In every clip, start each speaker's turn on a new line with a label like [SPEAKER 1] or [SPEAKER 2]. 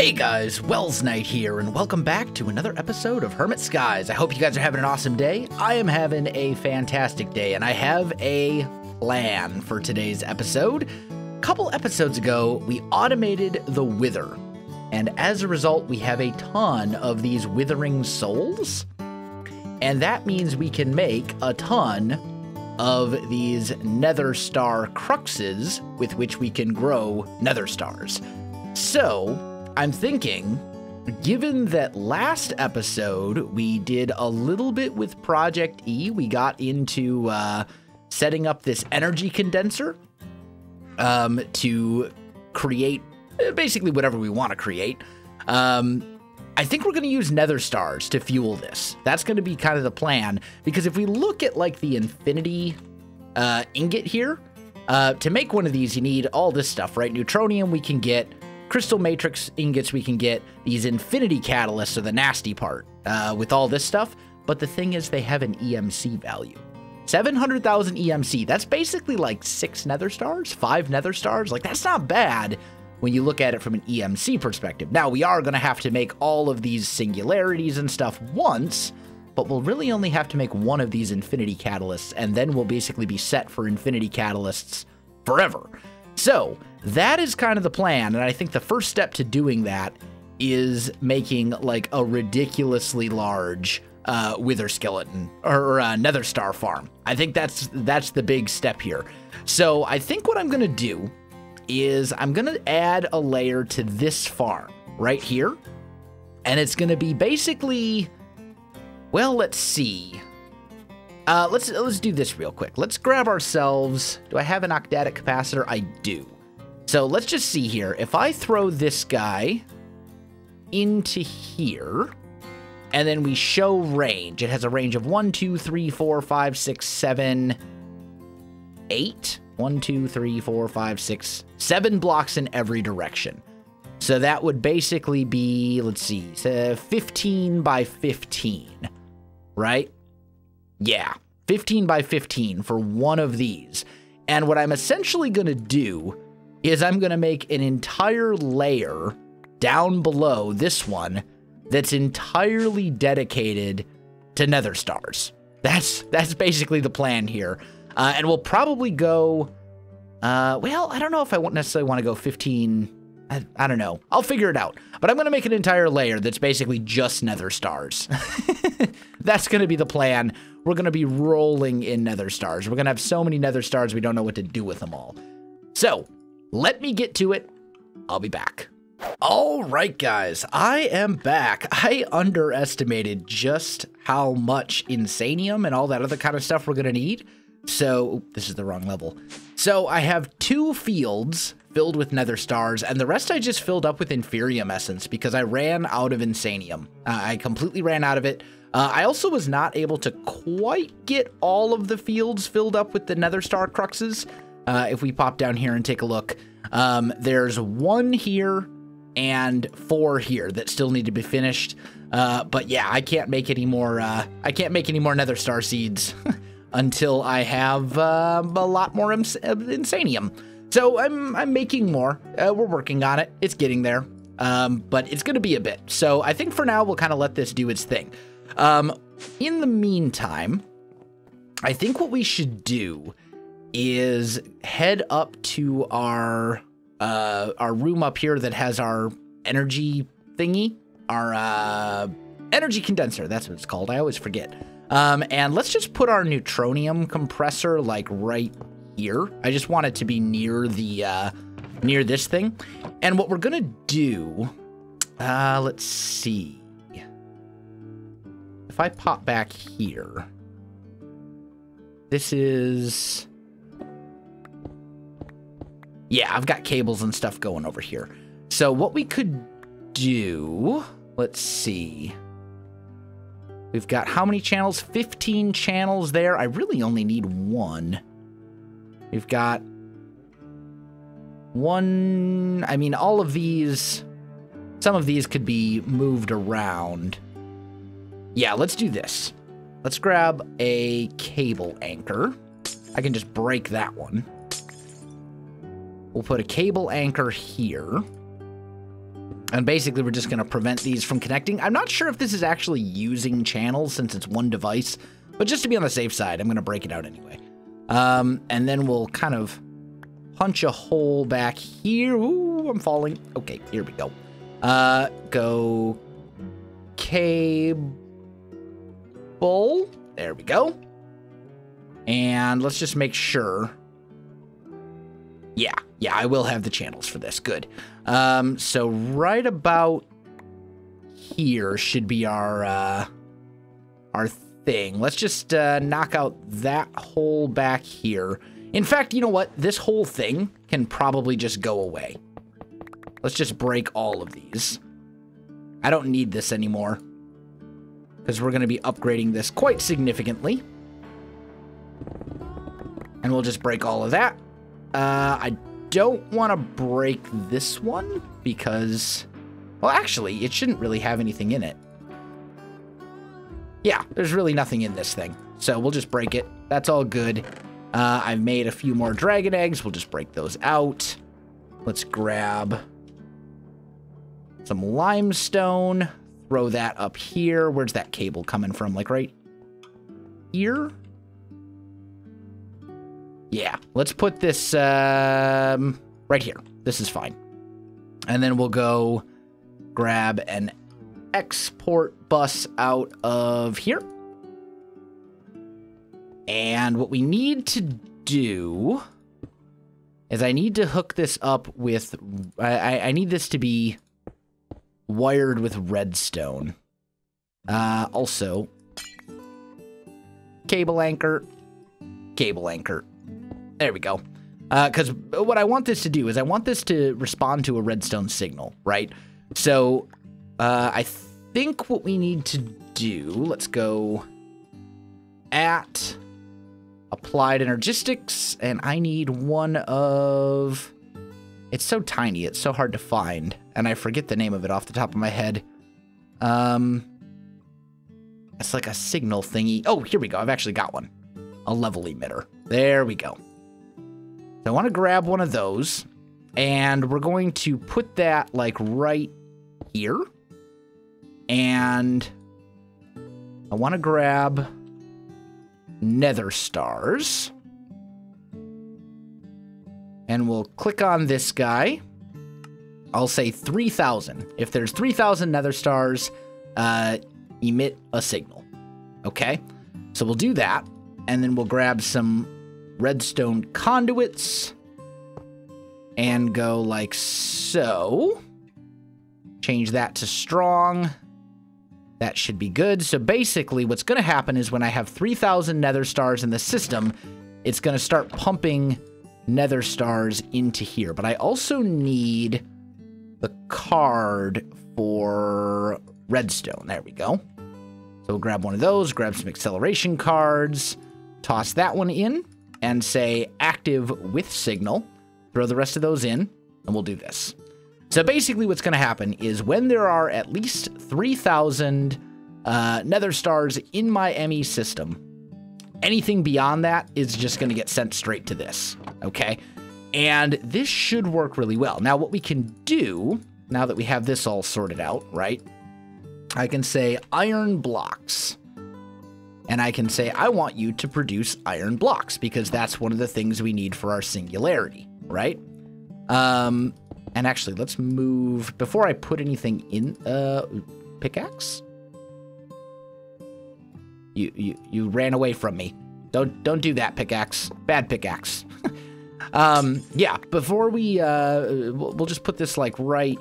[SPEAKER 1] Hey guys, Welsknight here, and welcome back to another episode of Hermit Skies. I hope you guys are having an awesome day. I am having a fantastic day, and I have a plan for today's episode. A couple episodes ago, we automated the wither, and as a result, we have a ton of these withering souls, and that means we can make a ton of these nether star cruxes with which we can grow nether stars. So I'm thinking, given that last episode we did a little bit with Project E, we got into setting up this energy condenser to create basically whatever we want to create. I think we're going to use nether stars to fuel this. That's going to be kind of the plan, because if we look at like the infinity ingot here, to make one of these you need all this stuff, right? Neutronium we can get, crystal matrix ingots we can get, these infinity catalysts are the nasty part with all this stuff, but the thing is they have an EMC value. 700,000 EMC, that's basically like 6 nether stars, 5 nether stars, like that's not bad when you look at it from an EMC perspective. Now, we are going to have to make all of these singularities and stuff once, but we'll really only have to make one of these infinity catalysts, and then we'll basically be set for infinity catalysts forever. So that is kind of the plan, and I think the first step to doing that is making like a ridiculously large wither skeleton or nether star farm. I think that's the big step here. So I think what I'm going to do is I'm going to add a layer to this farm right here, and it's going to be basically, well, let's see. Let's do this real quick. Let's grab ourselves, do I have an octadic capacitor? I do. So let's just see here. If I throw this guy into here, and then we show range, it has a range of 1, 2, 3, 4, 5, 6, 7, 8. 1, 2, 3, 4, 5, 6, 7 blocks in every direction. So that would basically be, let's see, 15 by 15, right? Yeah, 15 by 15 for one of these. And what I'm essentially going to do is I'm going to make an entire layer down below this one that's entirely dedicated to nether stars. That's basically the plan here. And we'll probably go, well, I don't know if I necessarily want to go 15. I don't know. I'll figure it out. But I'm going to make an entire layer that's basically just nether stars. That's going to be the plan. We're going to be rolling in nether stars. We're going to have so many nether stars we don't know what to do with them all. So let me get to it. I'll be back. All right, guys, I am back. I underestimated just how much insanium and all that other kind of stuff we're going to need. So, this is the wrong level. So, I have 2 fields filled with nether stars, and the rest I just filled up with inferium essence because I ran out of insanium. I completely ran out of it. I also was not able to quite get all of the fields filled up with the nether star cruxes. If we pop down here and take a look, there's 1 here and 4 here that still need to be finished. But yeah, I can't make any more. I can't make any more nether star seeds. Until I have a lot more insanium. So I'm making more. We're working on it. It's getting there. But it's going to be a bit. So I think for now, we'll kind of let this do its thing. In the meantime, I think what we should do is head up to our room up here that has our energy thingy. Our energy condenser. That's what it's called. I always forget. And let's just put our neutronium compressor like right here. I just want it to be near the near this thing. And what we're gonna do, let's see. If I pop back here, this is, yeah, I've got cables and stuff going over here. So what we could do, let's see. We've got how many channels? 15 channels there. I really only need 1. We've got 1. I mean, all of these, some of these could be moved around. Yeah, let's do this. Let's grab a cable anchor. I can just break that one. We'll put a cable anchor here. And basically, we're just going to prevent these from connecting. I'm not sure if this is actually using channels since it's one device, but just to be on the safe side, I'm going to break it out anyway. And then we'll kind of punch a hole back here. Ooh, I'm falling. Okay, here we go. Go cable. There we go. And let's just make sure. Yeah, I will have the channels for this. Good. So right about here should be our thing. Let's just knock out that hole back here. In fact, you know what? This whole thing can probably just go away. Let's just break all of these. I don't need this anymore because we're going to be upgrading this quite significantly. And we'll just break all of that. I don't want to break this one because, well, actually, it shouldn't really have anything in it. Yeah, there's really nothing in this thing. So we'll just break it. That's all good. I've made a few more dragon eggs. We'll just break those out. Let's grab some limestone. Throw that up here. Where's that cable coming from? Like right here? Yeah, let's put this right here. This is fine. And then we'll go grab an export bus out of here. And what we need to do is I need to hook this up with... I need this to be wired with redstone. Also, cable anchor. Cable anchor. There we go. Because what I want this to do is I want this to respond to a redstone signal, right? So I think what we need to do, let's go at applied energistics, and I need one of, it's so tiny, it's so hard to find, and I forget the name of it off the top of my head. It's like a signal thingy. Oh, here we go. I've actually got one. A level emitter. There we go. So I want to grab one of those, and we're going to put that like right here. And I want to grab Nether stars. And we'll click on this guy. I'll say 3,000. If there's 3,000 Nether stars, emit a signal. Okay? So we'll do that. And then we'll grab some redstone conduits and go like so. Change that to strong. That should be good. So basically what's going to happen is when I have 3,000 nether stars in the system, it's going to start pumping nether stars into here. But I also need the card for redstone. There we go. So we'll grab one of those, grab some acceleration cards, toss that one in, and say active with signal. Throw the rest of those in, and we'll do this. So basically what's going to happen is when there are at least 3,000 nether stars in my ME system, anything beyond that is just going to get sent straight to this, okay? And this should work really well. Now what we can do, now that we have this all sorted out, right? I can say iron blocks. And I can say, I want you to produce iron blocks because that's one of the things we need for our singularity, right? And actually, let's move, before I put anything in, pickaxe? You ran away from me. Don't do that, pickaxe. Bad pickaxe. Yeah, before we, we'll just put this like right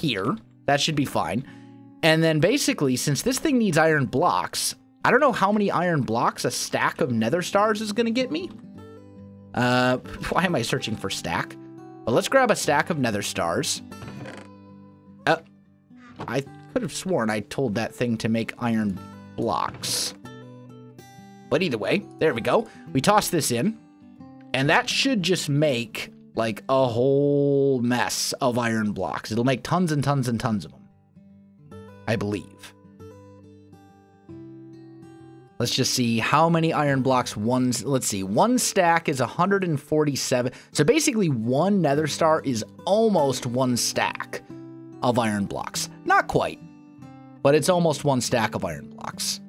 [SPEAKER 1] here. That should be fine. And then basically, since this thing needs iron blocks, I don't know how many iron blocks a stack of nether stars is going to get me. Why am I searching for stack? Well, let's grab a stack of nether stars. I could have sworn I told that thing to make iron blocks. But either way, there we go. We toss this in, and that should just make like a whole mess of iron blocks. It'll make tons and tons and tons of them, I believe. Let's just see how many iron blocks let's see, one stack is 147. So basically one nether star is almost one stack. of iron blocks. Not quite, but it's almost 1 stack of iron blocks.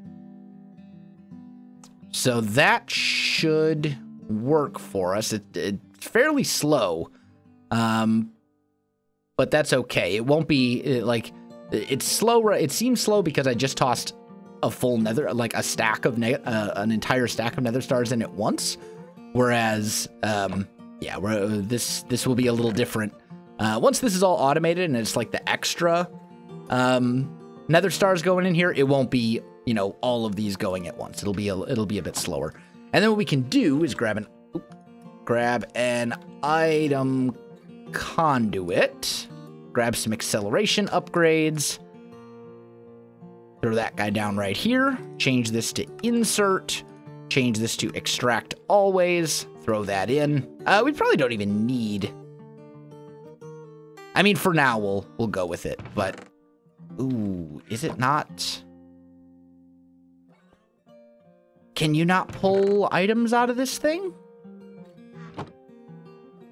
[SPEAKER 1] So that should work for us. It's fairly slow, but that's okay. It won't be like it's slow. It seems slow because I just tossed a full nether, like a stack of an entire stack of nether stars in at once. Whereas, yeah, this will be a little different. Once this is all automated and it's like the extra nether stars going in here, it won't be, you know, all of these going at once. It'll be a bit slower. And then what we can do is grab an item conduit, grab some acceleration upgrades, throw that guy down right here, change this to insert, change this to extract always, throw that in. We probably don't even need, I mean, for now we'll go with it, but ooh, is it not? Can you not pull items out of this thing?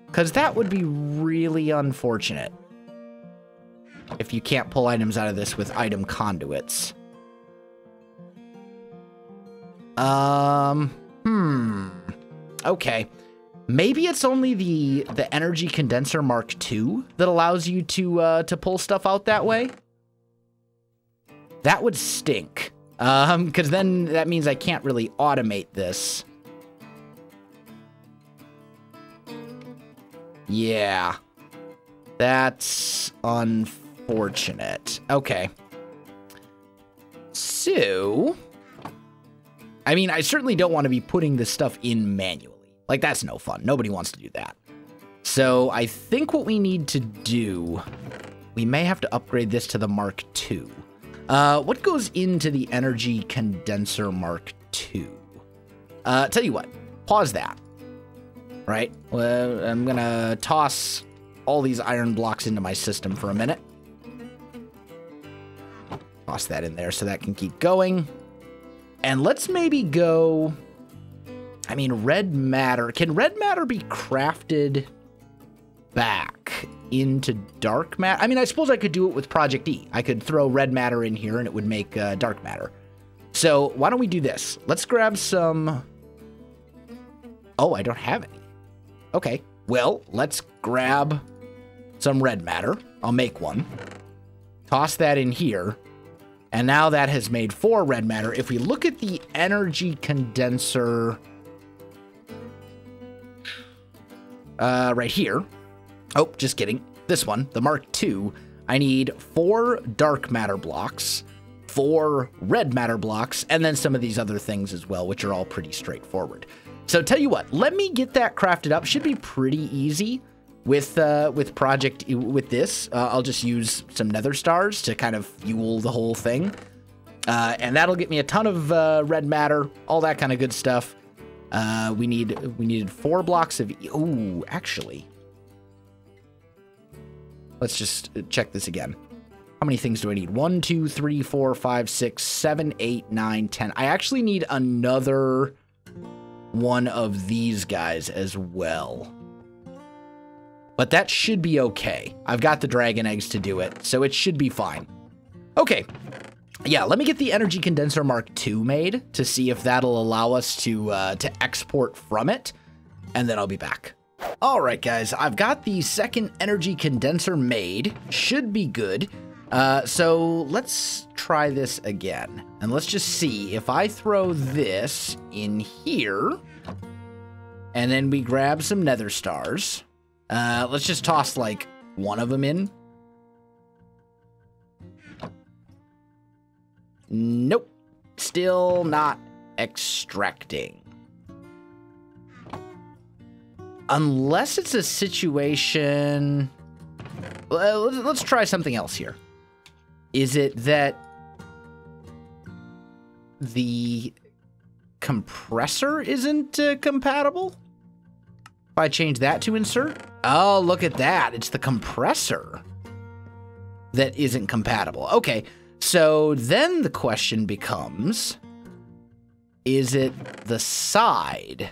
[SPEAKER 1] Because that would be really unfortunate if you can't pull items out of this with item conduits. Okay. Maybe it's only the energy condenser Mark II that allows you to pull stuff out that way. That would stink. Because then that means I can't really automate this. Yeah. That's unfortunate. Okay. So, I mean, I certainly don't want to be putting this stuff in manually. Like, that's no fun. Nobody wants to do that. So, I think what we need to do, we may have to upgrade this to the Mark II. What goes into the energy condenser Mark II? Tell you what, pause that. Right? Well, I'm gonna toss all these iron blocks into my system for a minute. Toss that in there so that can keep going. And let's maybe go, I mean, red matter. Can red matter be crafted back into dark matter? I mean, I suppose I could do it with Project E. I could throw red matter in here and it would make dark matter. So why don't we do this? Let's grab some. Oh, I don't have any. Okay, well, let's grab some red matter. I'll make one. Toss that in here. And now that has made 4 red matter. If we look at the energy condenser right here. Oh, just kidding. This one, the Mark II, I need 4 dark matter blocks, 4 red matter blocks, and then some of these other things as well, which are all pretty straightforward. So tell you what, let me get that crafted up. Should be pretty easy with this. I'll just use some nether stars to kind of fuel the whole thing. And that'll get me a ton of red matter, all that kind of good stuff. We needed 4 blocks of, ooh, actually. Let's just check this again. How many things do I need? 1, 2, 3, 4, 5, 6, 7, 8, 9, 10. I actually need another one of these guys as well. But that should be okay. I've got the dragon eggs to do it, so it should be fine. Okay. Yeah, let me get the energy condenser Mark II made to see if that'll allow us to export from it, and then I'll be back. All right, guys, I've got the second energy condenser made. Should be good. So let's try this again. And let's just see if I throw this in here and then we grab some nether stars. Let's just toss like one of them in. Nope. Still not extracting. Unless it's a situation. Let's try something else here. Is it that the compressor isn't compatible? If I change that to insert? Oh, look at that. It's the compressor that isn't compatible. Okay, so then the question becomes, is it the side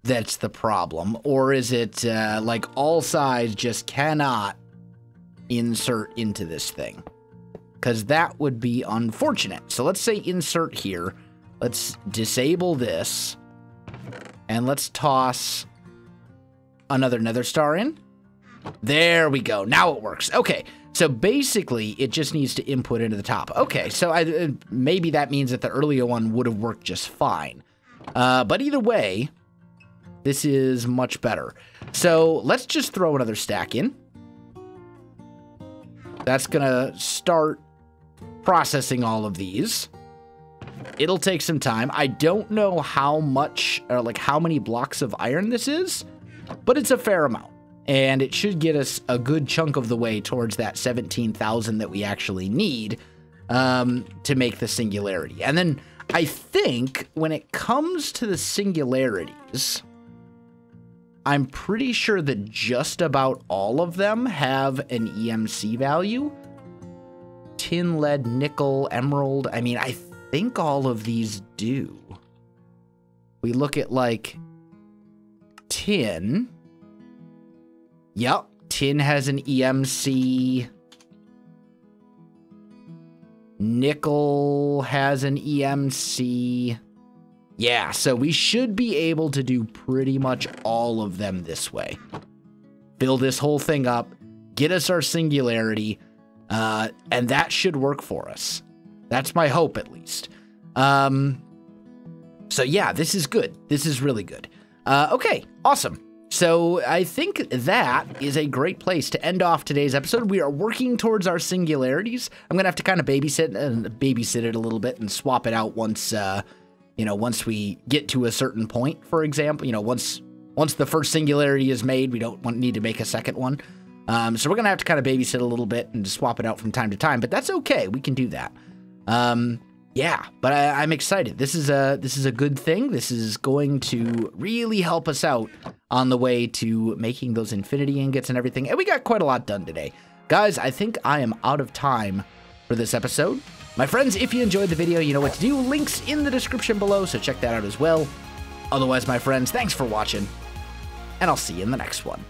[SPEAKER 1] that's the problem? Or is it like all sides just cannot insert into this thing, because that would be unfortunate. So let's say insert here. Let's disable this, and let's toss another nether star in. There we go. Now it works. Okay, so basically it just needs to input into the top. Okay, so maybe that means that the earlier one would have worked just fine. But either way, this is much better. So let's just throw another stack in. That's gonna start processing all of these. It'll take some time. I don't know how much, or like how many blocks of iron this is, but it's a fair amount. And it should get us a good chunk of the way towards that 17,000 that we actually need to make the singularity. And then I think when it comes to the singularities, I'm pretty sure that just about all of them have an EMC value. Tin, lead, nickel, emerald. I mean, I think all of these do. We look at like tin. Yep, tin has an EMC. Nickel has an EMC. Yeah, so we should be able to do pretty much all of them this way. Fill this whole thing up, get us our singularity, and that should work for us. That's my hope, at least. So yeah, this is good. This is really good. Okay, awesome. So I think that is a great place to end off today's episode. We are working towards our singularities. I'm gonna have to kind of babysit it a little bit and swap it out once, once we get to a certain point. For example, once the first singularity is made, we don't need to make a second one. So we're gonna have to kind of babysit a little bit and just swap it out from time to time. But that's okay. We can do that. Yeah, but I'm excited. This is a good thing. This is going to really help us out on the way to making those infinity ingots and everything. And we got quite a lot done today. Guys, I think I am out of time for this episode. My friends, if you enjoyed the video, you know what to do. Links in the description below, so check that out as well. Otherwise, my friends, thanks for watching, and I'll see you in the next one.